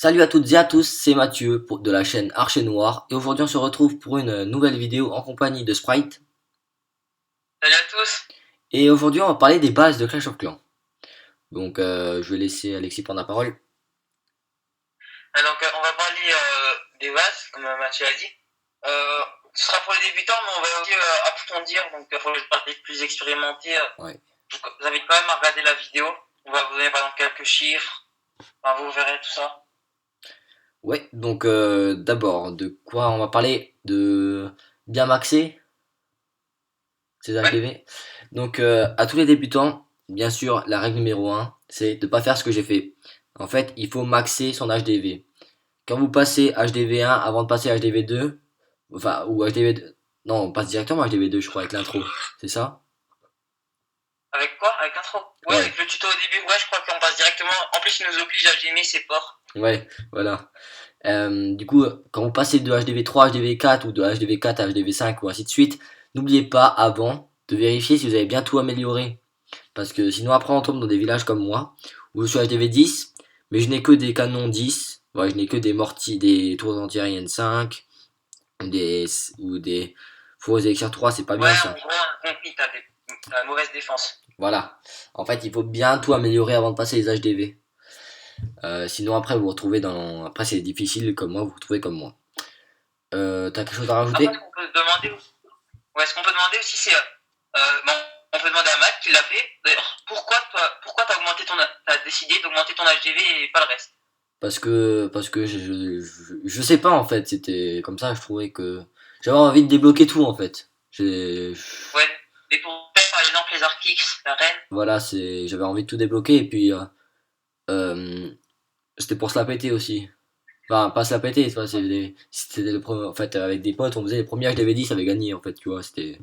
Salut à toutes et à tous, c'est Mathieu de la chaîne Archer Noir et aujourd'hui on se retrouve pour une nouvelle vidéo en compagnie de Sprite. Salut à tous. Et aujourd'hui on va parler des bases de Clash of Clans. Donc je vais laisser Alexis prendre la parole. On va parler des bases, comme Mathieu a dit. Ce sera pour les débutants, mais on va aussi approfondir. Donc, pour les parties plus expérimentés, Ouais. vous invite quand même à regarder la vidéo. On va vous donner par exemple quelques chiffres. Enfin, vous verrez tout ça. Ouais, donc d'abord de quoi on va parler? De bien maxer ces Ouais. HDV. Donc à tous les débutants, bien sûr la règle numéro un, c'est de ne pas faire ce que j'ai fait. En fait il faut maxer son HDV. Quand vous passez HDV1 avant de passer HDV2, enfin, ou HDV2, non, on passe directement à HDV2, je crois, avec l'intro, c'est ça? Avec quoi? Avec l'intro? Ouais, Ouais, avec le tuto au début. Ouais, je crois qu'on passe directement. En plus, il nous oblige à gémer ses ports. ouais, voilà. Du coup, quand vous passez de HDV3 à HDV4 ou de HDV4 à HDV5 ou ainsi de suite, n'oubliez pas avant de vérifier si vous avez bien tout amélioré. Parce que sinon après on tombe dans des villages comme moi, où je suis HDV10, mais je n'ai que des canons 10, ouais, je n'ai que des mortiers, des tours antiaériennes 5, des, ou des fours élixir 3, c'est pas bien Ouais, ça. en gros, on a compris, t'as mauvaise défense. Voilà. En fait, il faut bien tout améliorer avant de passer les HDV. Sinon, après, vous vous retrouvez dans. Après, c'est difficile comme moi, vous vous retrouvez comme moi. T'as quelque chose à Après, rajouter? ce qu'on peut se demander Ouais, ce qu'on peut demander aussi, c'est, bon, on peut demander à Matt qui l'a fait. D'ailleurs, pourquoi t'as décidé d'augmenter ton HDV et pas le reste? Parce que je sais pas en fait. C'était comme ça, je trouvais que j'avais envie de débloquer tout en fait. Ouais, mais pour faire par exemple les Arctics, la reine. Voilà, j'avais envie de tout débloquer et puis euh, c'était pour se la péter aussi. Enfin, pas se la péter, tu vois, c'était le premier. En fait, avec des potes, on faisait les premiers HDV10, ça avait gagné en fait, tu vois. Ouais. C'était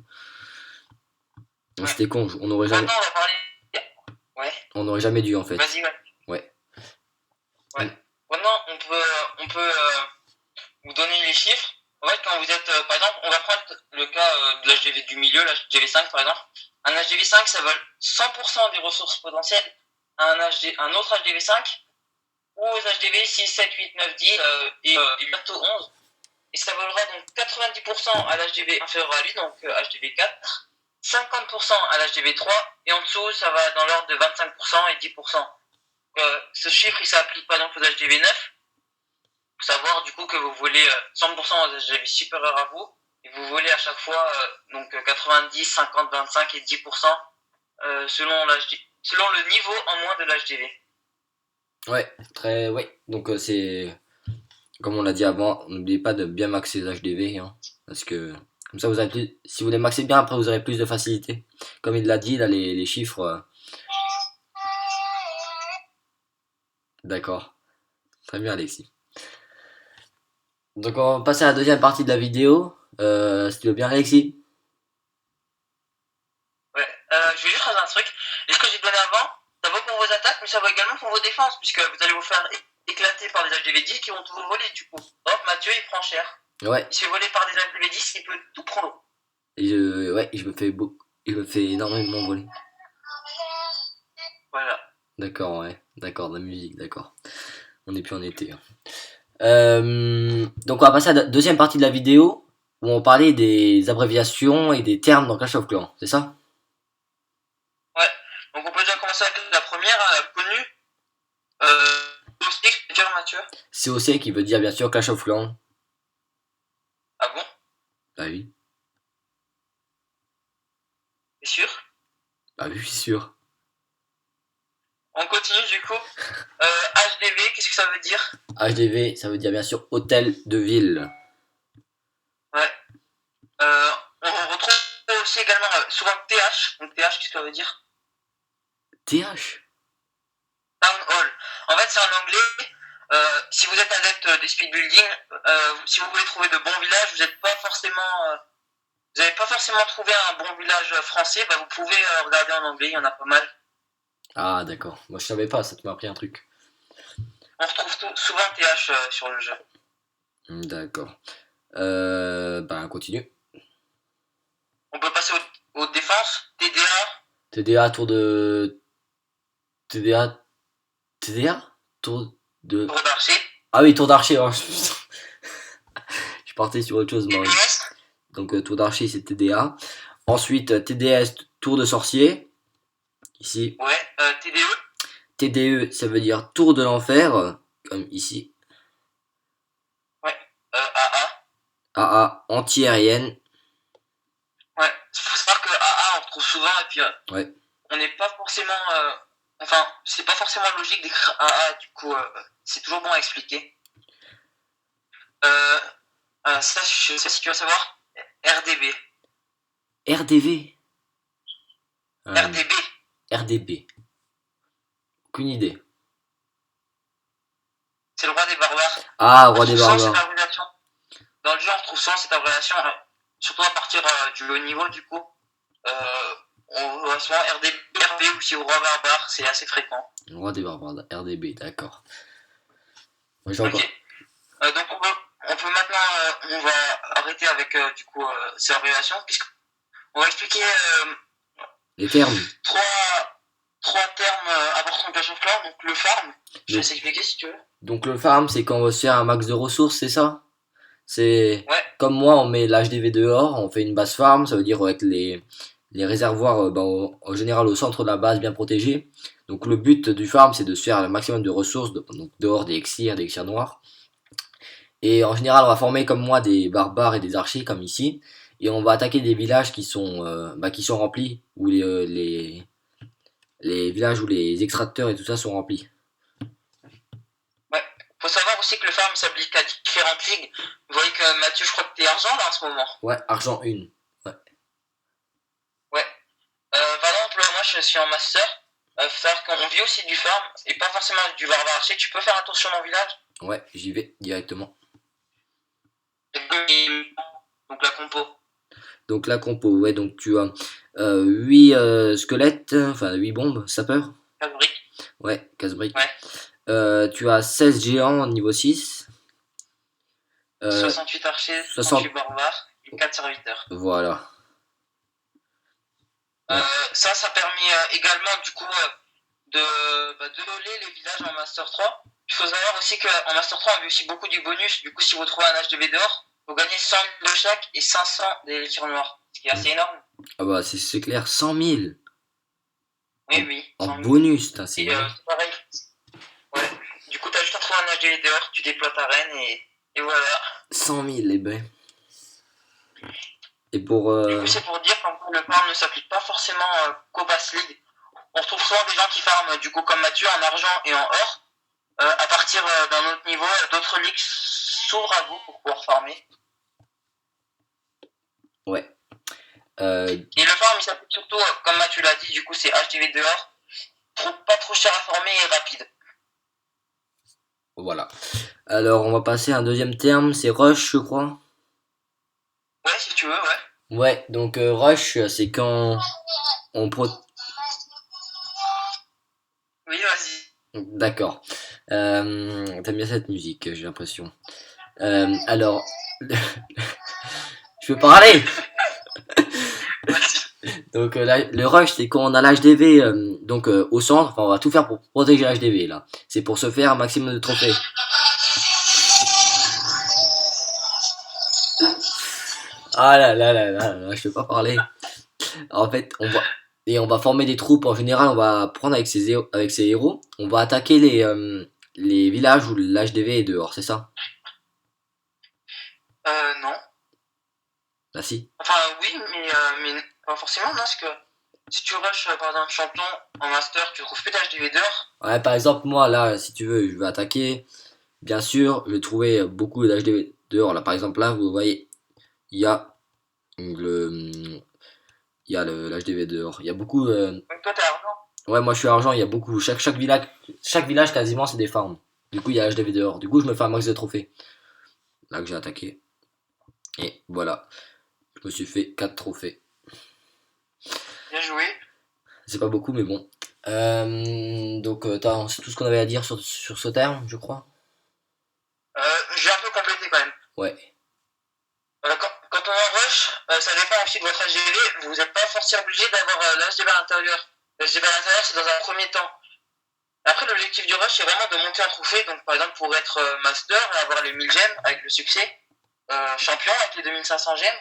con, Maintenant, on va parler. Ouais, on aurait jamais dû en fait. vas-y, ouais. Ouais. Ouais. Maintenant, on peut vous donner les chiffres. En fait, quand vous êtes, par exemple, on va prendre le cas de l'HDV du milieu, l'HDV5 par exemple. Un HDV5, ça vole 100% des ressources potentielles à un autre HDV5 ou aux HDV 6, 7, 8, 9, 10 et bientôt 11. Et ça volera donc 90% à l'HDV inférieur à lui, donc HDV 4, 50% à l'HDV 3, et en dessous, ça va dans l'ordre de 25% et 10%. Ce chiffre, il s'applique par exemple aux HDV 9. Il faut savoir du coup que vous volez 100% aux HDV supérieurs à vous, et vous volez à chaque fois donc 90, 50, 25 et 10% selon le niveau en moins de l'HDV. Ouais, très. Ouais. Donc, c'est. Comme on l'a dit avant, n'oubliez pas de bien maxer les HDV, hein, parce que. Comme ça, vous avez plus. Si vous les maxez bien, après, vous aurez plus de facilité. Comme il l'a dit, là, les chiffres. D'accord. Très bien, Alexis. Donc, on va passer à la deuxième partie de la vidéo. Si tu veux bien, Alexis. Ouais. Je vais juste rajouter un truc. Et ce que j'ai donné avant, ça vaut pour vos attaques, mais ça vaut également pour vos défenses, puisque vous allez vous faire éclater par des HDV10 qui vont tout vous voler, du coup. Hop, Mathieu, il prend cher. Ouais. Il se fait voler par des HDV10, il peut tout prendre. Ouais, je me fais beaucoup. Je me fais énormément voler. Voilà. D'accord, ouais. D'accord, de la musique, d'accord. On n'est plus en été, hein. Donc on va passer à la deuxième partie de la vidéo où on parlait des abréviations et des termes dans Clash of Clans, c'est ça? Ouais. Donc on peut déjà commencer avec la première, la connue. Aussi, je peux dire, Mathieu. COC qui veut dire bien sûr Clash of Clans. Ah bon? Bah oui, T'es sûr? bah oui, je suis sûr. On continue du coup. HDV, qu'est-ce que ça veut dire? HDV, ça veut dire bien sûr hôtel de ville. Ouais. Euh, on retrouve aussi également souvent TH. Donc TH, qu'est-ce que ça veut dire? TH? Town Hall. En fait, c'est en anglais. Si vous êtes adepte des speed building, si vous voulez trouver de bons villages, vous n'avez pas forcément trouvé un bon village français, bah vous pouvez regarder en anglais, il y en a pas mal. Ah d'accord, moi je savais pas, ça te m'a appris un truc. On retrouve souvent TH sur le jeu. D'accord. Bah continue. On peut passer aux défenses. TDA, TDA, tour de... TDA... TDA? Tour de... tour d'archer. Ah oui, tour d'archer, oh, je partais sur autre chose, moi. TDS, Donc tour d'archer, c'est TDA. Ensuite, TDS, tour de sorcier, ici. ouais, TDE, TDE, ça veut dire tour de l'enfer, comme ici. ouais, AA, AA, anti-aérienne. ouais. Faut savoir que AA, on retrouve souvent, et puis Ouais. on n'est pas forcément. Enfin, c'est pas forcément logique d'écrire AA, du coup, c'est toujours bon à expliquer. Ça, je sais si tu vas savoir. RDB. RDV. RDB. RDB. Aucune idée. C'est le roi des barbares. Ah, On roi des retrouve souvent cette barbares. abréviation. Dans le jeu, on retrouve souvent cette abréviation, surtout à partir du haut niveau, du coup. On voit souvent RDB, RB ou si au roi barbare, c'est assez fréquent. Roi des barbares, RDB, d'accord. Moi, j'ai Ok. encore. Donc on peut maintenant, on va arrêter avec du coup ces abréviations, puisqu'on va expliquer Les termes. trois termes importants de Clash of Clans. Donc le farm, je vais s'expliquer si tu veux. Donc le farm, c'est quand on veut se faire un max de ressources, c'est ça? C'est Ouais, comme moi, on met l'HDV dehors, on fait une base farm, ça veut dire avec les réservoirs en général au centre de la base bien protégés. Donc le but du farm, c'est de se faire le maximum de ressources, donc dehors des elixirs noirs. Et en général, on va former comme moi des barbares et des archers comme ici, et on va attaquer des villages qui sont remplis, où les villages où les extracteurs et tout ça sont remplis. ouais. Faut savoir aussi que le farm s'applique à différentes ligues. Vous voyez que Mathieu, je crois que t'es argent là en ce moment. Ouais, argent 1. Ouais. Ouais. Par exemple, moi je suis en master. Faut savoir qu'on vit aussi du farm et pas forcément du barbare archer. Tu peux faire un tour sur mon village. Ouais, j'y vais directement. Donc la compo. Donc la compo, ouais, donc tu as 8 squelettes, enfin 8 bombes, sapeurs. Fabrique. Ouais, casse-briques. Ouais. Tu as 16 géants niveau 6. 68 archers, 60. 38 barbares et 4 serviteurs. Voilà. Ouais. Ça a permis également du coup de loler les villages en Master 3. Il faut savoir aussi qu'en Master 3 on a vu aussi beaucoup du bonus. Du coup, si vous trouvez un HDV dehors, vous gagnez 100 000 de chaque et 500 des tirs noirs. Ce qui est assez énorme. Ah bah c'est clair, 100 000 Oui, oui. en 100 000. bonus, c'est Et c'est pareil. Ouais. Du coup, t'as juste à trouver un HDV dehors, tu déploies ta reine et voilà. 100 000 les baies. Et pour... Du coup, c'est pour dire que le farm ne s'applique pas forcément qu'au Bass League. On retrouve souvent des gens qui farment, du coup, comme Mathieu, en argent et en or. À partir d'un autre niveau, d'autres ligues s'ouvrent à vous pour pouvoir farmer. Ouais. Et le farm, il s'applique surtout, comme Mathieu l'a dit, du coup, c'est HDV dehors. Pas trop cher à former et rapide. Voilà. Alors on va passer à un deuxième terme, c'est rush je crois. Ouais, si tu veux, ouais. Ouais, donc rush c'est quand on pro... Oui, vas-y. D'accord. T'aimes bien cette musique, j'ai l'impression. Alors, je peux parler. Donc le rush c'est quand on a l'HDV au centre, enfin on va tout faire pour protéger l'HDV là. C'est pour se faire un maximum de trophées. Ah là, je peux pas parler. En fait, on va former des troupes. En général, on va prendre avec ses héros. On va attaquer les villages où l'HDV est dehors, c'est ça? Non. Ah si. Enfin, oui, mais pas forcément, non, parce que si tu rushes, par exemple, champion en master, tu trouves plus d'HDV dehors. Ouais, par exemple, moi là, si tu veux, je vais attaquer. Bien sûr, je vais trouver beaucoup d'HDV dehors. Là, par exemple, là, vous voyez, il y a le, l'HDV dehors. Il y a beaucoup. Donc toi, t'es argent. Ouais, moi je suis argent. Il y a beaucoup. Chaque village quasiment, c'est des farms. Du coup, il y a HDV dehors. Du coup, je me fais un max de trophées. Là que j'ai attaqué. Et voilà. Je me suis fait 4 trophées. Bien joué. C'est pas beaucoup, mais bon. C'est tout ce qu'on avait à dire sur ce terme, je crois. J'ai un peu complété quand même. Ouais. Quand on en rush, ça dépend aussi de votre HDV. Vous n'êtes pas forcément obligé d'avoir l'HDV à l'intérieur. L'HDV à l'intérieur, c'est dans un premier temps. Après, l'objectif du rush, c'est vraiment de monter un trophée. Donc, par exemple, pour être master et avoir les 1000 gemmes avec le succès, champion avec les 2500 gemmes,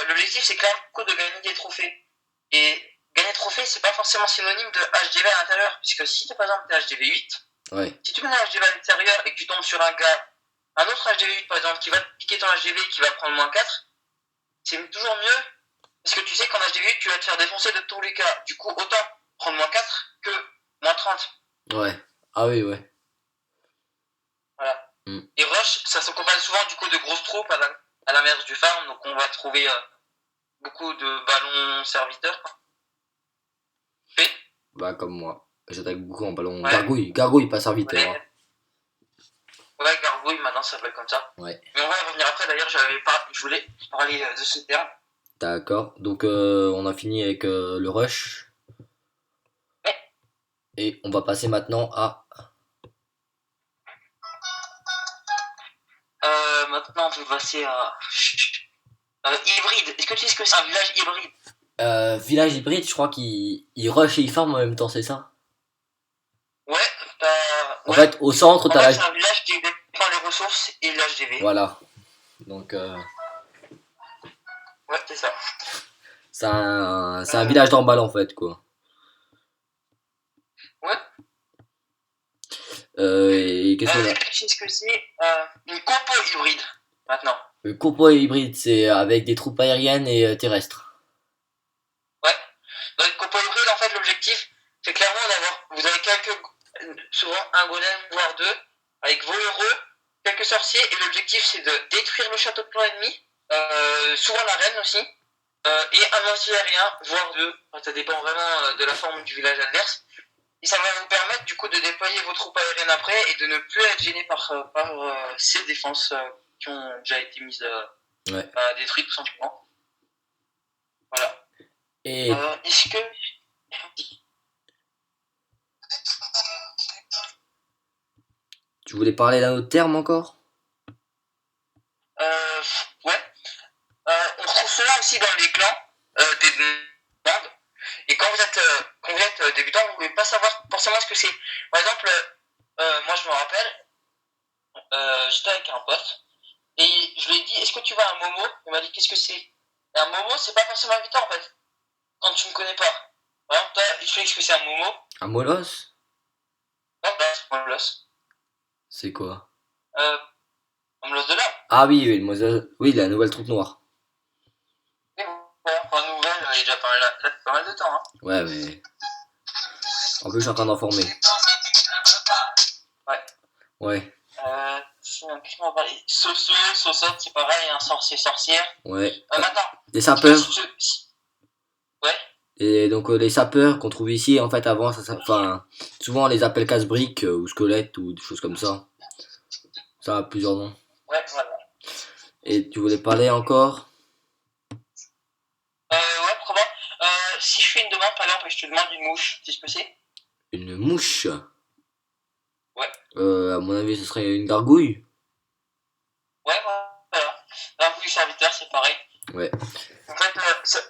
l'objectif, c'est quand même de gagner des trophées. Et gagner des trophées, c'est pas forcément synonyme de HDV à l'intérieur. Puisque si, par exemple, t'es HDV 8, Ouais. si tu mets un HDV à l'intérieur et que tu tombes sur un gars, un autre HDV 8, par exemple, qui va piquer ton HDV et qui va prendre -4, c'est toujours mieux. Parce que tu sais qu'en HDV 8, tu vas te faire défoncer de tous les cas. Du coup, autant prendre -4 que -30. Ouais. Ah oui, ouais. Voilà. Mm. Et rush, ça s'accompagne souvent du coup de grosses troupes à l'inverse du farm, donc on va trouver beaucoup de ballons serviteurs. Et, Bah, comme moi. J'attaque beaucoup en ballon. ouais, Gargouille. Gargouille, pas serviteur. Hein. ouais, gargouille, maintenant ça s'appelle comme ça. Ouais. Mais on va y revenir après, d'ailleurs, je voulais parler de ce terme. D'accord. Donc, on a fini avec le rush. Ouais. Et on va passer maintenant à. Maintenant, on peut passer à hybride. Est-ce que tu sais ce que c'est un village hybride? Village hybride, je crois qu'il rush et il farm en même temps, c'est ça? Ouais, En ouais. fait, au centre, En t'as fait, la. c'est un village qui dépend les ressources et l'HDV. Voilà. Donc, Ouais, c'est ça. c'est un village d'emballe en fait, quoi. Ouais. Et qu'est-ce qu'on a? Tu sais ce que c'est une compo hybride, maintenant. Le compo hybride, c'est avec des troupes aériennes et terrestres. Ouais. Dans une compo hybride, en fait, l'objectif, c'est clairement d'avoir. Vous avez souvent un golem, voire deux, avec vos héros, quelques sorciers, et l'objectif, c'est de détruire le château de plan ennemi, souvent la reine aussi, et un anti-aérien, voire deux. Enfin, ça dépend vraiment de la forme du village adverse. Et ça va vous permettre, du coup, de déployer vos troupes aériennes après et de ne plus être gêné par ces défenses qui ont déjà été mises Ouais. détruites, tout simplement. Voilà. Et Est-ce que. tu voulais parler d'un autre terme encore? Ouais. On retrouve souvent aussi dans les clans des bandes. Et quand vous êtes débutant, vous ne pouvez pas savoir forcément ce que c'est. Par exemple, moi je me rappelle, j'étais avec un pote et je lui ai dit est-ce que tu veux un Momo? Il m'a dit qu'est-ce que c'est? Et un Momo, c'est pas forcément évident en fait, quand tu ne connais pas. Par exemple, toi, je sais ce que c'est un Momo. Un molos? Non, bah, c'est un Molos. C'est quoi? Un Molos de l'âme. Ah oui, oui, oui, la nouvelle troupe noire. Mais bon, pour une nouvelle, il y a déjà pas mal de temps. Hein. Ouais, mais. En plus, je suis en train d'en former. Ouais. Ouais. Qu'est-ce qu'on va parler? Saucette, c'est pareil, un sorcier-sorcière. Ouais. Maintenant. Des sapeurs. Ouais. Et donc les sapeurs qu'on trouve ici, en fait, avant, enfin, souvent on les appelle casse-briques ou squelettes ou des choses comme ça. Ça a plusieurs noms. Ouais, voilà. Et tu voulais parler encore? Ouais, probablement. Si je fais une demande, par exemple, et je te demande une mouche, tu sais ce que c'est? Une mouche? Ouais. À mon avis, ce serait une gargouille. Ouais, voilà. Gargouille serviteur, c'est pareil. Ouais. En fait,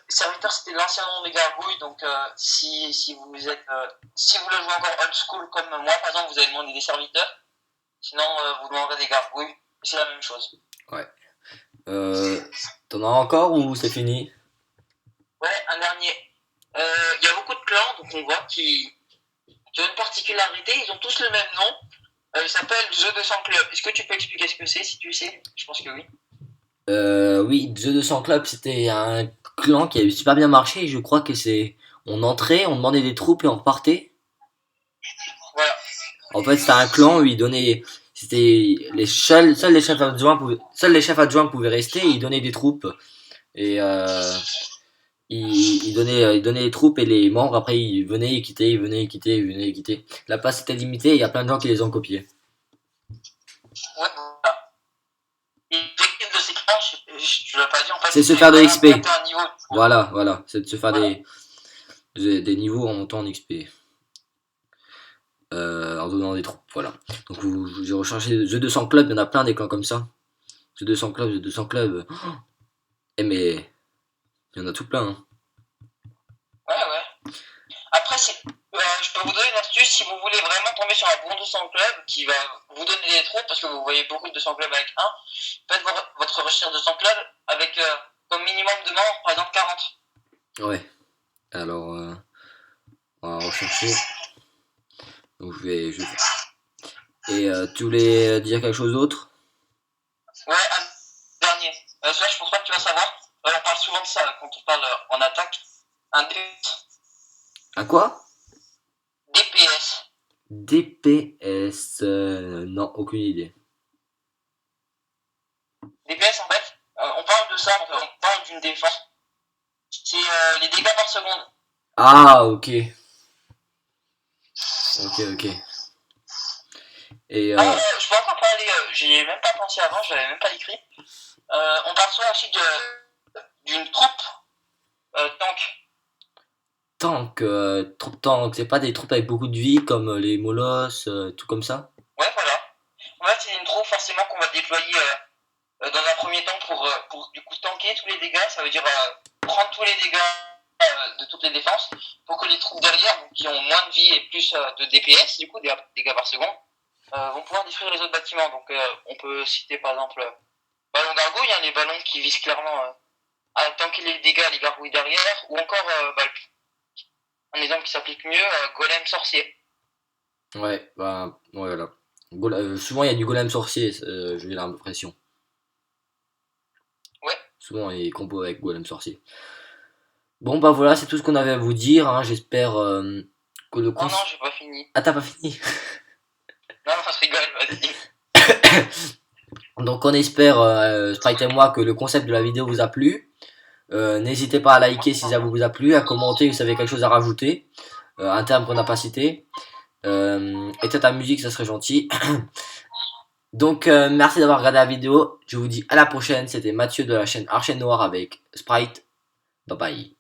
serviteur, c'était l'ancien nom des gargouilles, donc si vous le jouez encore old school comme moi, par exemple, vous allez demander des serviteurs. Sinon, vous demanderez des gargouilles. C'est la même chose. Ouais. T'en as encore ou c'est fini? Ouais, un dernier. Il y a beaucoup de clans, donc on voit qui ont une particularité. Ils ont tous le même nom. Il s'appelle The 200 Club. Est-ce que tu peux expliquer ce que c'est, si tu sais? Je pense que oui. Oui, The 200 Club, c'était un clan qui avait super bien marché. Je crois que c'est. On entrait, on demandait des troupes et on repartait. Voilà. En fait, c'était un clan où ils donnaient. C'était seuls les chefs adjoints pouvaient rester et ils donnaient des troupes. Et ils donnaient les troupes et les membres, après ils venaient et quittaient, ils venaient et quittaient, ils venaient et quittaient. La place était limitée et il y a plein de gens qui les ont copiés. Ouais, voilà. Et l'objectif de ces clans, je l'ai pas dit, en fait, C'est se faire de XP. Niveau, Voilà, c'est de se faire des niveaux en montant en XP. En donnant des troupes, voilà. Donc j'ai recherché The 200 Club, il y en a plein des clans comme ça. The 200 Club, The 200 Club. Eh mais, il y en a tout plein. Hein. Ouais. Après, Je peux vous donner une astuce si vous voulez vraiment tomber sur un bon 200 club qui va vous donner des troupes parce que vous voyez beaucoup de 200 clubs avec un. Faites votre recherche de 200 clubs avec comme minimum de membres, par exemple 40. Ouais. Alors, on va rechercher. Donc je vais. Et tu voulais dire quelque chose d'autre? Ouais, un dernier. Ça, je pense pas que tu vas savoir. On parle souvent de ça quand on parle en attaque. Un À quoi? DPS. DPS. Non, aucune idée. DPS, en fait, on parle de ça, on parle d'une défense. C'est les dégâts par seconde. Ah, ok. Ok, ok. Et Je peux encore parler, j'y ai même pas pensé avant, je l'avais même pas écrit. On parle souvent aussi d'une troupe tank. tank, c'est pas des troupes avec beaucoup de vie comme les molosses, tout comme ça? Ouais, voilà. En fait, c'est une troupe forcément qu'on va déployer dans un premier temps pour du coup tanker tous les dégâts. Ça veut dire prendre tous les dégâts de toutes les défenses pour que les troupes derrière, qui ont moins de vie et plus de DPS, du coup, des dégâts par seconde, vont pouvoir détruire les autres bâtiments. Donc, on peut citer par exemple ballon gargouille, les ballons qui visent clairement à tanker les dégâts, les gargouilles derrière, ou encore un exemple qui s'applique mieux, golem sorcier. Ouais, bah, ouais, voilà. Souvent, il y a du golem sorcier, j'ai l'impression. Ouais. Souvent, il est compo avec golem sorcier. Bon, bah voilà, c'est tout ce qu'on avait à vous dire, hein. J'espère que le Oh non, concept. j'ai pas fini. Ah, t'as pas fini? Non, je rigole, vas-y. Donc, on espère, Sprite et moi, que le concept de la vidéo vous a plu. N'hésitez pas à liker si ça vous a plu, à commenter si vous avez quelque chose à rajouter, un terme qu'on n'a pas cité. Et peut-être la musique, ça serait gentil. Donc, merci d'avoir regardé la vidéo. Je vous dis à la prochaine. C'était Mathieu de la chaîne Archaine Noire avec Sprite. Bye bye.